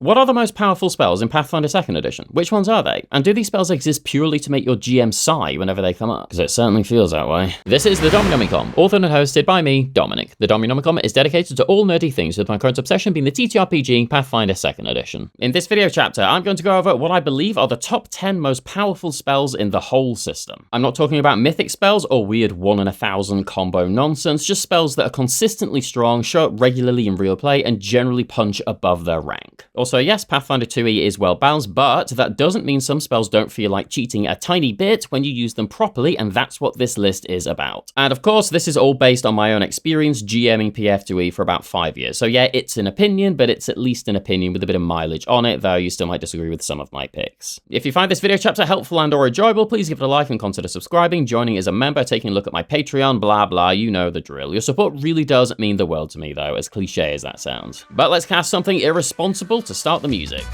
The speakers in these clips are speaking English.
What are the most powerful spells in Pathfinder 2nd edition? Which ones are they? And do these spells exist purely to make your GM sigh whenever they come up? Because it certainly feels that way. This is the Dominomicon, authored and hosted by me, Dominic. The Dominomicon is dedicated to all nerdy things, with my current obsession being the TTRPG Pathfinder 2nd edition. In this video chapter, I'm going to go over what I believe are the top 10 most powerful spells in the whole system. I'm not talking about mythic spells or weird 1 in 1,000 combo nonsense, just spells that are consistently strong, show up regularly in real play, and generally punch above their rank. Also, yes, Pathfinder 2e is well balanced, but that doesn't mean some spells don't feel like cheating a tiny bit when you use them properly, and that's what this list is about. And of course, this is all based on my own experience GMing PF2e for about 5 years. So yeah, it's an opinion, but it's at least an opinion with a bit of mileage on it, though you still might disagree with some of my picks. If you find this video chapter helpful and or enjoyable, please give it a like and consider subscribing, joining as a member, taking a look at my Patreon, blah blah, you know the drill. Your support really does mean the world to me though, as cliche as that sounds. But let's cast something irresponsible to start the music.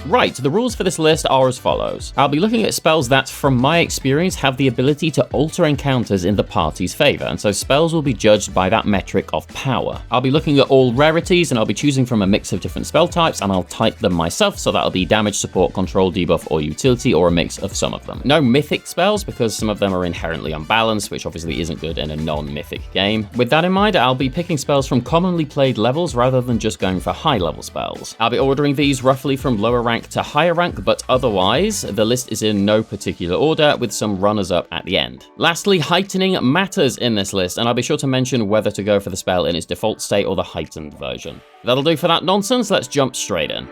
Right, the rules for this list are as follows. I'll be looking at spells that, from my experience, have the ability to alter encounters in the party's favor, and so spells will be judged by that metric of power. I'll be looking at all rarities, and I'll be choosing from a mix of different spell types, and I'll type them myself, so that'll be damage, support, control, debuff, or utility, or a mix of some of them. No mythic spells, because some of them are inherently unbalanced, which obviously isn't good in a non-mythic game. With that in mind, I'll be picking spells from commonly played levels rather than just going for high-level spells. I'll be ordering these roughly from lower rank to higher rank, but otherwise, the list is in no particular order, with some runners-up at the end. Lastly, heightening matters in this list, and I'll be sure to mention whether to go for the spell in its default state or the heightened version. That'll do for that nonsense, let's jump straight in.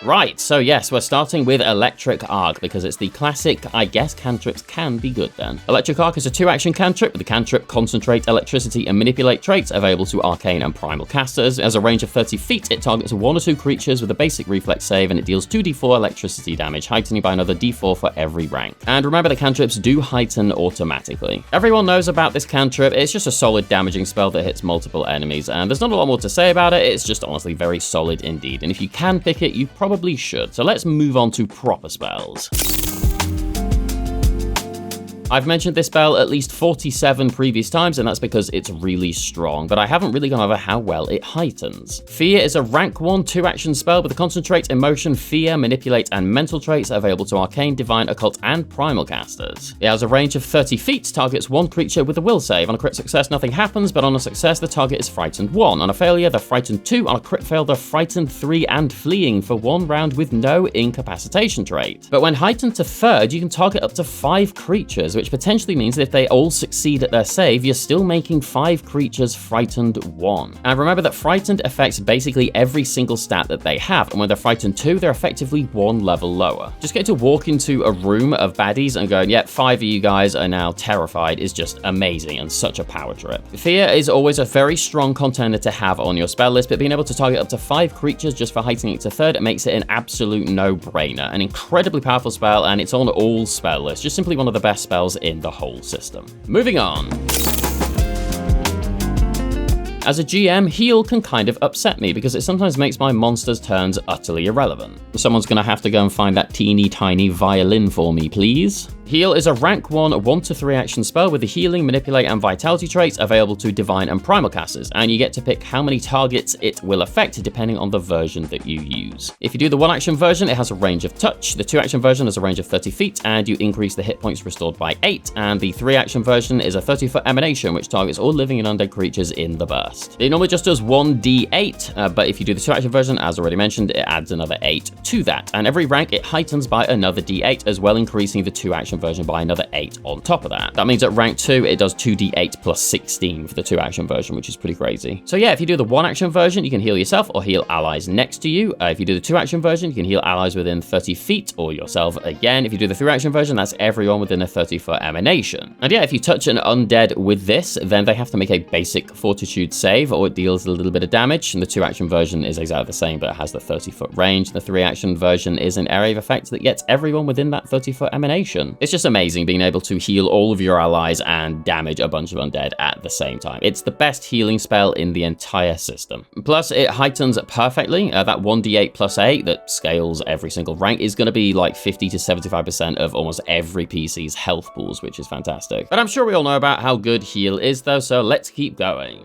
Right, so yes, we're starting with Electric Arc, because it's the classic, I guess cantrips can be good then. Electric Arc is a 2-action cantrip with the cantrip Concentrate, Electricity, and Manipulate traits available to Arcane and Primal casters. It has a range of 30 feet, it targets 1 or 2 creatures with a basic reflex save, and it deals 2d4 electricity damage, heightening by another d4 for every rank. And remember, the cantrips do heighten automatically. Everyone knows about this cantrip, it's just a solid damaging spell that hits multiple enemies, and there's not a lot more to say about it, it's just honestly very solid indeed. And if you can pick it, you probably should. So let's move on to proper spells. I've mentioned this spell at least 47 previous times, and that's because it's really strong, but I haven't really gone over how well it heightens. Fear is a rank 1 2-action spell with the Concentrate, Emotion, Fear, Manipulate, and Mental traits available to Arcane, Divine, Occult, and Primal casters. It has a range of 30 feet, targets 1 creature with a will save. On a crit success, nothing happens, but on a success, the target is frightened 1. On a failure, they're frightened 2. On a crit fail, they're frightened 3 and fleeing for 1 round with no incapacitation trait. But when heightened to 3rd, you can target up to 5 creatures, which potentially means that if they all succeed at their save, you're still making 5 creatures frightened 1. And remember that frightened affects basically every single stat that they have, and when they're frightened 2, they're effectively 1 level lower. Just getting to walk into a room of baddies and going, yep, 5 of you guys are now terrified is just amazing and such a power trip. Fear is always a very strong contender to have on your spell list, but being able to target up to 5 creatures just for heightening it to 3rd makes it an absolute no-brainer. An incredibly powerful spell, and it's on all spell lists, just simply one of the best spells in the whole system. Moving on. As a GM, heal can kind of upset me because it sometimes makes my monsters' turns utterly irrelevant. Someone's gonna have to go and find that teeny tiny violin for me, please. Heal is a rank 1 1 to 3 action spell with the Healing, Manipulate, and Vitality traits available to Divine and Primal casters, and you get to pick how many targets it will affect depending on the version that you use. If you do the 1-action version, it has a range of touch, the 2-action version has a range of 30 feet, and you increase the hit points restored by 8, and the 3-action version is a 30-foot emanation, which targets all living and undead creatures in the burst. It normally just does 1d8, but if you do the 2-action version, as already mentioned, it adds another 8 to that, and every rank it heightens by another d8, as well increasing the 2-action version by another 8 on top of that. That means at rank 2, it does 2d8 plus 16 for the 2-action version, which is pretty crazy. So yeah, if you do the 1-action version, you can heal yourself or heal allies next to you. If you do the 2-action version, you can heal allies within 30 feet or yourself again. If you do the 3-action version, that's everyone within a 30-foot emanation. And yeah, if you touch an undead with this, then they have to make a basic fortitude save, or it deals a little bit of damage. And the 2-action version is exactly the same, but it has the 30-foot range. The 3-action version is an area of effect that gets everyone within that 30-foot emanation. It's It's just amazing being able to heal all of your allies and damage a bunch of undead at the same time. It's the best healing spell in the entire system. Plus, it heightens perfectly. That 1d8 plus 8 that scales every single rank is going to be like 50 to 75% of almost every PC's health pools, which is fantastic. But I'm sure we all know about how good heal is though, so let's keep going.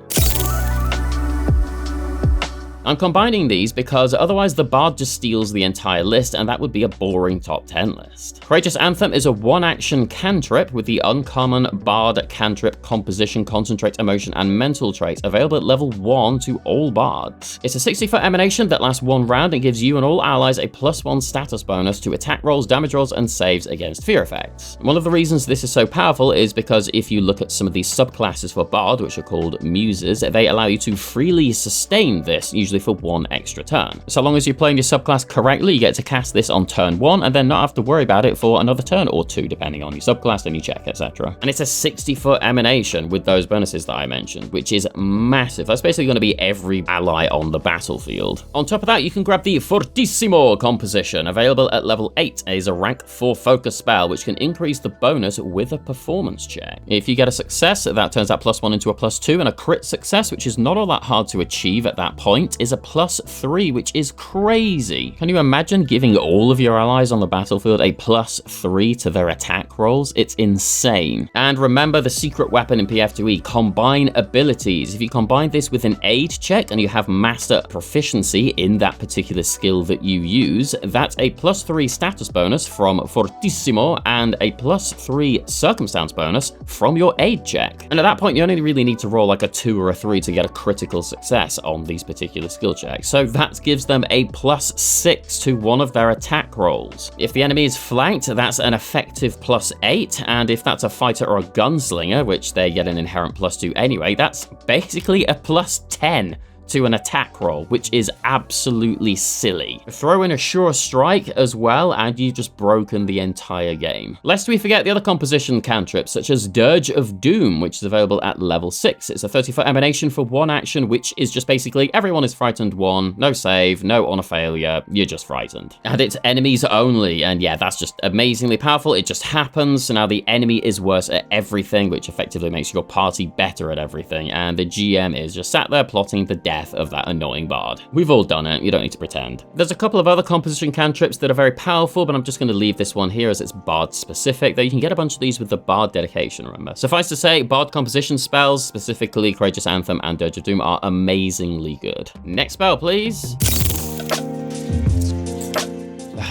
I'm combining these because otherwise the Bard just steals the entire list and that would be a boring top 10 list. Courageous Anthem is a one-action cantrip with the uncommon Bard cantrip composition, concentrate, emotion, and mental traits available at level 1 to all Bards. It's a 60-foot emanation that lasts 1 round and gives you and all allies a +1 status bonus to attack rolls, damage rolls, and saves against fear effects. One of the reasons this is so powerful is because if you look at some of these subclasses for Bard, which are called Muses, they allow you to freely sustain this, usually for 1 extra turn. So long as you're playing your subclass correctly, you get to cast this on turn 1 and then not have to worry about it for another turn or 2, depending on your subclass and your check, etc. And it's a 60-foot emanation with those bonuses that I mentioned, which is massive. That's basically going to be every ally on the battlefield. On top of that, you can grab the Fortissimo composition, available at level 8. It is a rank 4 focus spell, which can increase the bonus with a performance check. If you get a success, that turns that +1 into a +2, and a crit success, which is not all that hard to achieve at that point, is a +3, which is crazy. Can you imagine giving all of your allies on the battlefield a +3 to their attack rolls? It's insane. And remember the secret weapon in PF2E, combine abilities. If you combine this with an aid check and you have master proficiency in that particular skill that you use, that's a +3 status bonus from Fortissimo and a +3 circumstance bonus from your aid check. And at that point, you only really need to roll like a 2 or a 3 to get a critical success on these particular skill checks. So that gives them a +6 to one of their attack rolls. If the enemy is flanked, that's an effective +8, and if that's a fighter or a gunslinger, which they get an inherent +2 anyway, that's basically a +10 to an attack roll, which is absolutely silly. Throw in a sure strike as well, and you've just broken the entire game. Lest we forget the other composition cantrips, such as Dirge of Doom, which is available at level 6. It's a 30-foot emanation for 1 action, which is just basically everyone is frightened 1, no save, no honor failure, you're just frightened. And it's enemies only, and yeah, that's just amazingly powerful. It just happens, so now the enemy is worse at everything, which effectively makes your party better at everything, and the GM is just sat there plotting the death of that annoying Bard. We've all done it, you don't need to pretend. There's a couple of other composition cantrips that are very powerful, but I'm just going to leave this one here as it's Bard specific, though you can get a bunch of these with the Bard dedication, remember. Suffice to say, Bard composition spells, specifically Courageous Anthem and Dirge of Doom, are amazingly good. Next spell, please.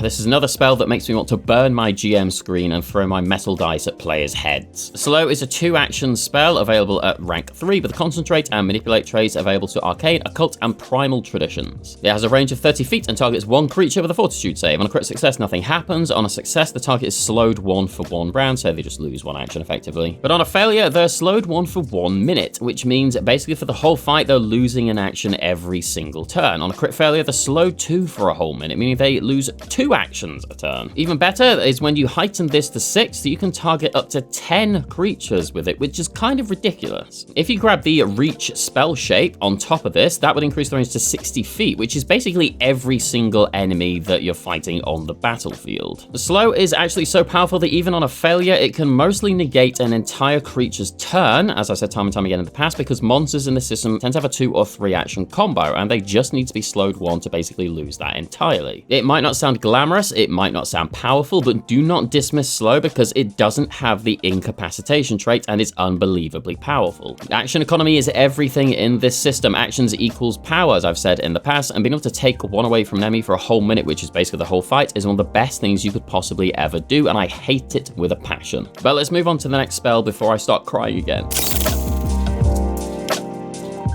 This is another spell that makes me want to burn my GM screen and throw my metal dice at players' heads. Slow is a 2-action spell available at rank 3 with Concentrate and Manipulate traits available to Arcane, Occult, and Primal Traditions. It has a range of 30 feet and targets 1 creature with a Fortitude save. On a crit success, nothing happens. On a success, the target is slowed 1 for 1 round, so they just lose 1 action effectively. But on a failure, they're slowed 1 for 1 minute, which means basically for the whole fight, they're losing an action every single turn. On a crit failure, they're slowed 2 for a whole minute, meaning they lose 2 actions a turn. Even better is when you heighten this to 6, so you can target up to 10 creatures with it, which is kind of ridiculous. If you grab the Reach spell shape on top of this, that would increase the range to 60 feet, which is basically every single enemy that you're fighting on the battlefield. The slow is actually so powerful that even on a failure, it can mostly negate an entire creature's turn, as I said time and time again in the past, because monsters in the system tend to have a 2 or 3 action combo, and they just need to be slowed 1 to basically lose that entirely. It might not sound glamorous, it might not sound powerful, but do not dismiss slow because it doesn't have the incapacitation trait and is unbelievably powerful. Action economy is everything in this system. Actions equals power, as I've said in the past, and being able to take 1 away from an enemy for a whole minute, which is basically the whole fight, is one of the best things you could possibly ever do, and I hate it with a passion. But let's move on to the next spell before I start crying again.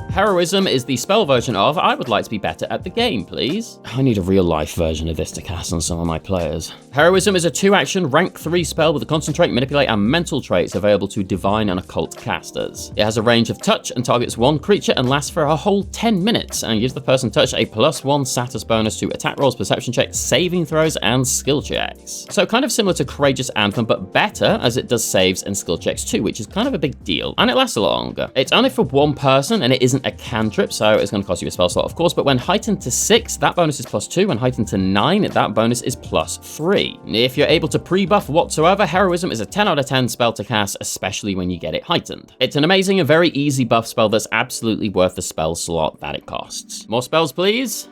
Heroism is the spell version of I would like to be better at the game, please. I need a real-life version of this to cast on some of my players. Heroism is a 2-action rank 3 spell with a Concentrate, Manipulate, and Mental traits available to Divine and Occult casters. It has a range of touch and targets 1 creature and lasts for a whole 10 minutes and gives the person touch a +1 status bonus to attack rolls, perception checks, saving throws, and skill checks. So kind of similar to Courageous Anthem, but better as it does saves and skill checks too, which is kind of a big deal. And it lasts a lot longer. It's only for 1 person and it isn't a cantrip, so it's going to cost you a spell slot, of course, but when heightened to 6, that bonus is +2. When heightened to 9, that bonus is +3. If you're able to pre-buff whatsoever, Heroism is a 10 out of 10 spell to cast, especially when you get it heightened. It's an amazing and very easy buff spell that's absolutely worth the spell slot that it costs. More spells, please.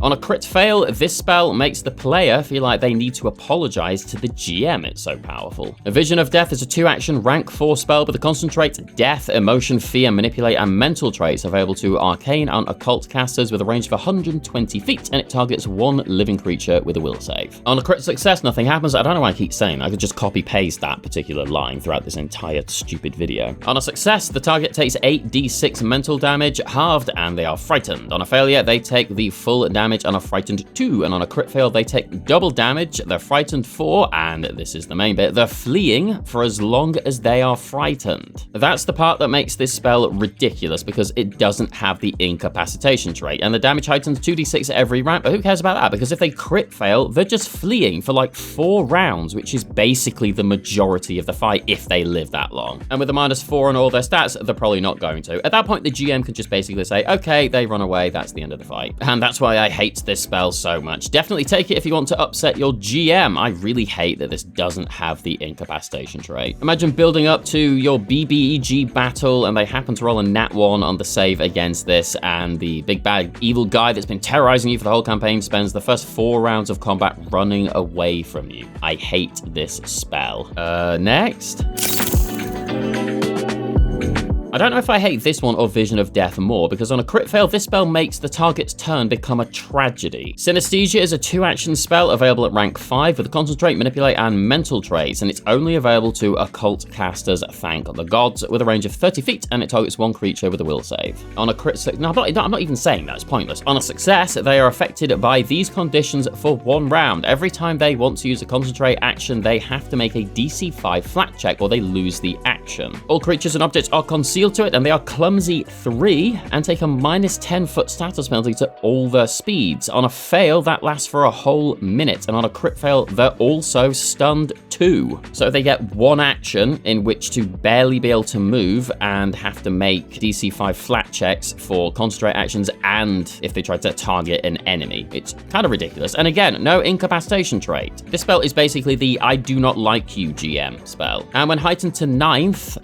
On a crit fail, this spell makes the player feel like they need to apologize to the GM. It's so powerful. A Vision of Death is a 2-action rank 4 spell with a concentrate, death, emotion, fear, manipulate, and mental traits available to arcane and occult casters with a range of 120 feet, and it targets 1 living creature with a will save. On a crit success, nothing happens. I don't know why I keep saying that. I could just copy paste that particular line throughout this entire stupid video. On a success, the target takes 8d6 mental damage, halved, and they are frightened. On a failure, they take the full damage and are frightened 2, and on a crit fail they take double damage, they're frightened 4, and this is the main bit, they're fleeing for as long as they are frightened. That's the part that makes this spell ridiculous, because it doesn't have the incapacitation trait, and the damage heightens 2d6 every round, but who cares about that, because if they crit fail, they're just fleeing for like 4 rounds, which is basically the majority of the fight if they live that long. And with a -4 on all their stats, they're probably not going to. At that point, the GM can just basically say, okay, they run away, that's the end of the fight. And that's why I hate this spell so much. Definitely take it if you want to upset your GM. I really hate that this doesn't have the incapacitation trait. Imagine building up to your BBEG battle and they happen to roll a nat 1 on the save against this, and the big bad evil guy that's been terrorizing you for the whole campaign spends the first 4 rounds of combat running away from you. I hate this spell. Next. I don't know if I hate this one or Vision of Death more, because on a crit fail, this spell makes the target's turn become a tragedy. Synesthesia is a 2-action spell available at rank 5 with a concentrate, manipulate, and mental traits, and it's only available to occult casters, thank the gods, with a range of 30 feet, and it targets 1 creature with a will save. On a crit, no, I'm not even saying that, it's pointless. On a success, they are affected by these conditions for 1 round. Every time they want to use a concentrate action, they have to make a DC 5 flat check or they lose the action. All creatures and objects are concealed to it, and they are clumsy 3 and take a -10 foot status penalty to all their speeds. On a fail, that lasts for a whole minute, and on a crit fail, they're also stunned 2. So they get 1 action in which to barely be able to move and have to make DC 5 flat checks for concentrate actions and if they try to target an enemy. It's kind of ridiculous. And again, no incapacitation trait. This spell is basically the I do not like you GM spell. And when heightened to 9th,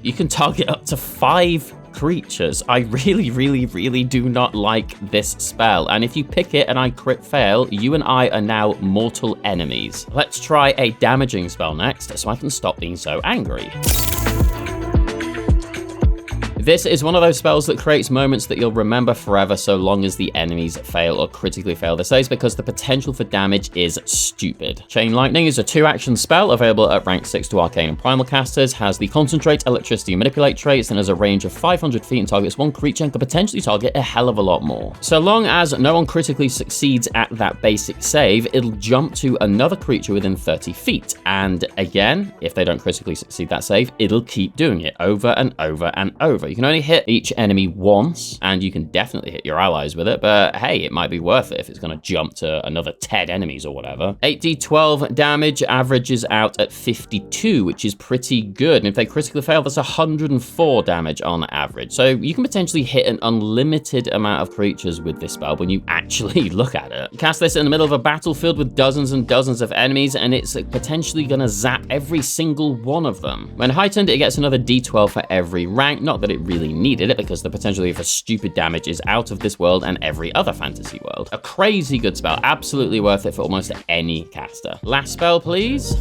you can target up to 5 creatures. I really do not like this spell, and if you pick it and I crit fail, you and I are now mortal enemies. Let's try a damaging spell next so I can stop being so angry. This is one of those spells that creates moments that you'll remember forever so long as the enemies fail or critically fail their saves, because the potential for damage is stupid. Chain Lightning is a 2-action spell available at rank 6 to arcane and primal casters, has the concentrate, electricity, and manipulate traits, and has a range of 500 feet and targets 1 creature and can potentially target a hell of a lot more. So long as no one critically succeeds at that basic save, it'll jump to another creature within 30 feet. And again, if they don't critically succeed that save, it'll keep doing it over and over and over. You can only hit each enemy once, and you can definitely hit your allies with it, but hey, it might be worth it if it's going to jump to another 10 enemies or whatever. 8d12 damage averages out at 52, which is pretty good, and if they critically fail, that's 104 damage on average. So you can potentially hit an unlimited amount of creatures with this spell when you actually look at it. Cast this in the middle of a battlefield with dozens and dozens of enemies, and it's potentially going to zap every single one of them. When heightened, it gets another d12 for every rank, not that it really needed it, because the potential for stupid damage is out of this world and every other fantasy world. A crazy good spell, absolutely worth it for almost any caster. Last spell, please.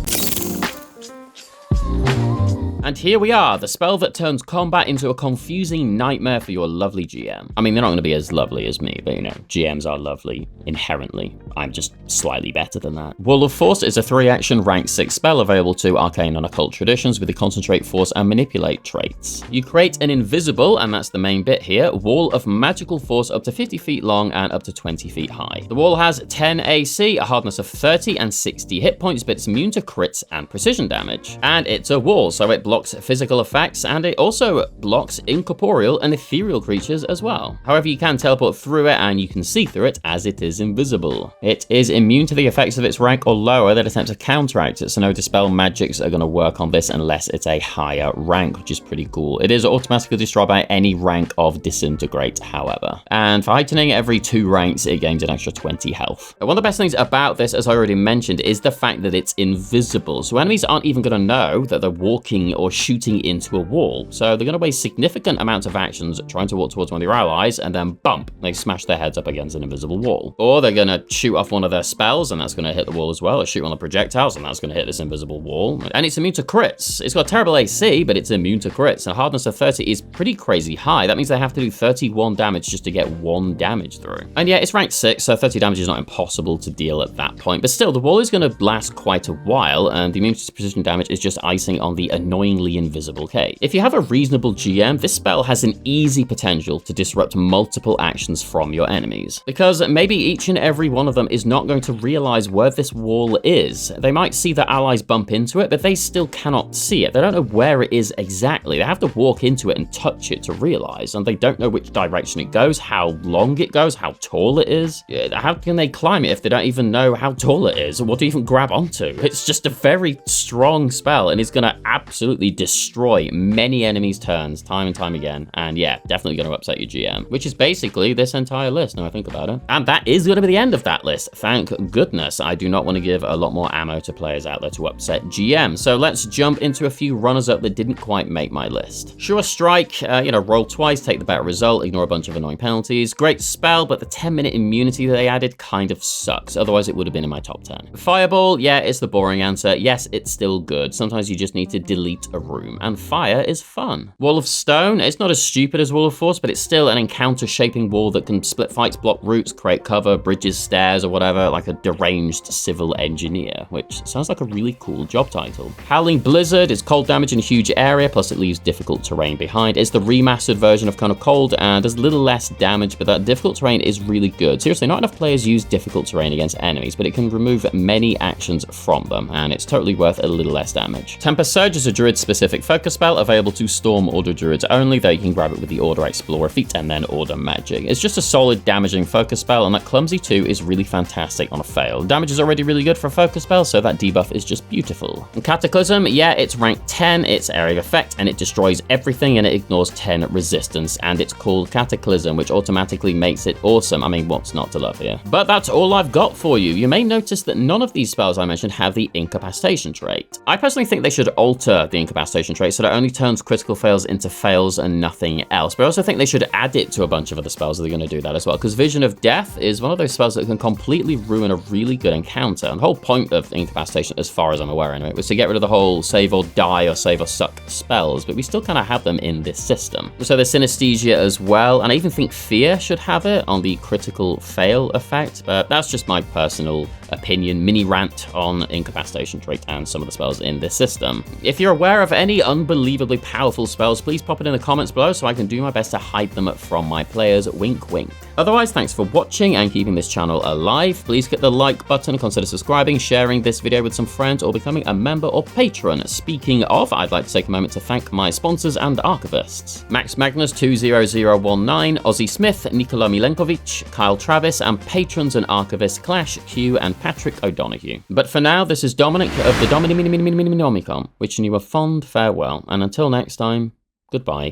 And here we are, the spell that turns combat into a confusing nightmare for your lovely GM. I mean, they're not going to be as lovely as me, but you know, GMs are lovely inherently. I'm just slightly better than that. Wall of Force is a 3-action rank 6 spell available to arcane and occult traditions with the concentrate, force, and manipulate traits. You create an invisible, and that's the main bit here, wall of magical force up to 50 feet long and up to 20 feet high. The wall has 10 AC, a hardness of 30, and 60 hit points, but it's immune to crits and precision damage. And it's a wall, so it blocks physical effects, and it also blocks incorporeal and ethereal creatures as well. However, you can teleport through it and you can see through it as it is invisible. It is immune to the effects of its rank or lower that attempt to counteract it, so no dispel magics are going to work on this unless it's a higher rank, which is pretty cool. It is automatically destroyed by any rank of disintegrate, however. And for heightening, every 2 ranks, it gains an extra 20 health. One of the best things about this, as I already mentioned, is the fact that it's invisible. So enemies aren't even going to know that they're walking or shooting into a wall. So they're going to waste significant amounts of actions trying to walk towards one of your allies, and then bump, they smash their heads up against an invisible wall. Or they're going to shoot off one of their spells, and that's going to hit the wall as well, or shoot one of the projectiles, and that's going to hit this invisible wall. And it's immune to crits. It's got terrible AC, but it's immune to crits, and hardness of 30 is pretty crazy high. That means they have to do 31 damage just to get 1 damage through. And yeah, it's ranked 6, so 30 damage is not impossible to deal at that point. But still, the wall is going to last quite a while, and the immunity to precision damage is just icing on the annoyingly invisible cake. If you have a reasonable GM, this spell has an easy potential to disrupt multiple actions from your enemies. Because maybe each and every one of them is not going to realize where this wall is. They might see their allies bump into it, but they still cannot see it. They don't know where it is exactly. They have to walk into it and touch it to realize, and they don't know which direction it goes, how long it goes, how tall it is. How can they climb it if they don't even know how tall it is, or what to even grab onto? It's just a very strong spell, and it's going to absolutely destroy many enemies' turns time and time again. And yeah, definitely going to upset your GM, which is basically this entire list, now I think about it. And that is going to be the end of that list. Thank goodness. I do not want to give a lot more ammo to players out there to upset GM. So let's jump into a few runners-up that didn't quite make my list. Sure Strike, roll twice, take the better result, ignore a bunch of annoying penalties. Great spell, but the 10-minute immunity that they added kind of sucks. Otherwise, it would have been in my top 10. Fireball, yeah, it's the boring answer. Yes, it's still good. Sometimes you just need to delete a room, and fire is fun. Wall of Stone, it's not as stupid as Wall of Force, but it's still an encounter-shaping wall that can split fights, block routes, create cover, bridges, stairs, or whatever, like a deranged civil engineer, which sounds like a really cool job title. Howling Blizzard is cold damage in a huge area, plus it leaves difficult terrain behind. It's the remastered version of Cone of Cold, and does a little less damage, but that difficult terrain is really good. Seriously, not enough players use difficult terrain against enemies, but it can remove many actions from them, and it's totally worth a little less damage. Temper Surge is a druid-specific focus spell, available to Storm Order druids only, though you can grab it with the Order Explorer feat and then Order Magic. It's just a solid damaging focus spell, and that Clumsy 2 is really fantastic on a fail. Damage is already really good for a focus spell, so that debuff is just beautiful. And Cataclysm, yeah, it's ranked 10, it's area of effect, and it destroys everything, and it ignores 10 resistance, and it's called Cataclysm, which automatically makes it awesome. I mean, what's not to love here? But that's all I've got for you. You may notice that none of these spells I mentioned have the incapacitation trait. I personally think they should alter the incapacitation trait so that it only turns critical fails into fails and nothing else, but I also think they should add it to a bunch of other spells that are going to do that as well, because Vision of Death is one of those spells that can completely ruin a really good encounter. And the whole point of incapacitation, as far as I'm aware anyway, was to get rid of the whole save or die or save or suck spells, but we still kind of have them in this system. So there's Synesthesia as well, and I even think Fear should have it on the critical fail effect, but that's just my personal opinion, mini rant on incapacitation trait and some of the spells in this system. If you're aware of any unbelievably powerful spells, please pop it in the comments below so I can do my best to hide them from my players. Wink, wink. Otherwise, thanks for watching and keeping this channel alive. Please hit the like button, consider subscribing, sharing this video with some friends, or becoming a member or patron. Speaking of, I'd like to take a moment to thank my sponsors and archivists: Max Magnus 20019, Ozzy Smith, Nikola Milenkovic, Kyle Travis, and patrons and archivists Clash, Q, and Patrick O'Donoghue. But for now, this is Dominic of the Dominicom, wishing you a fond farewell, and until next time, goodbye.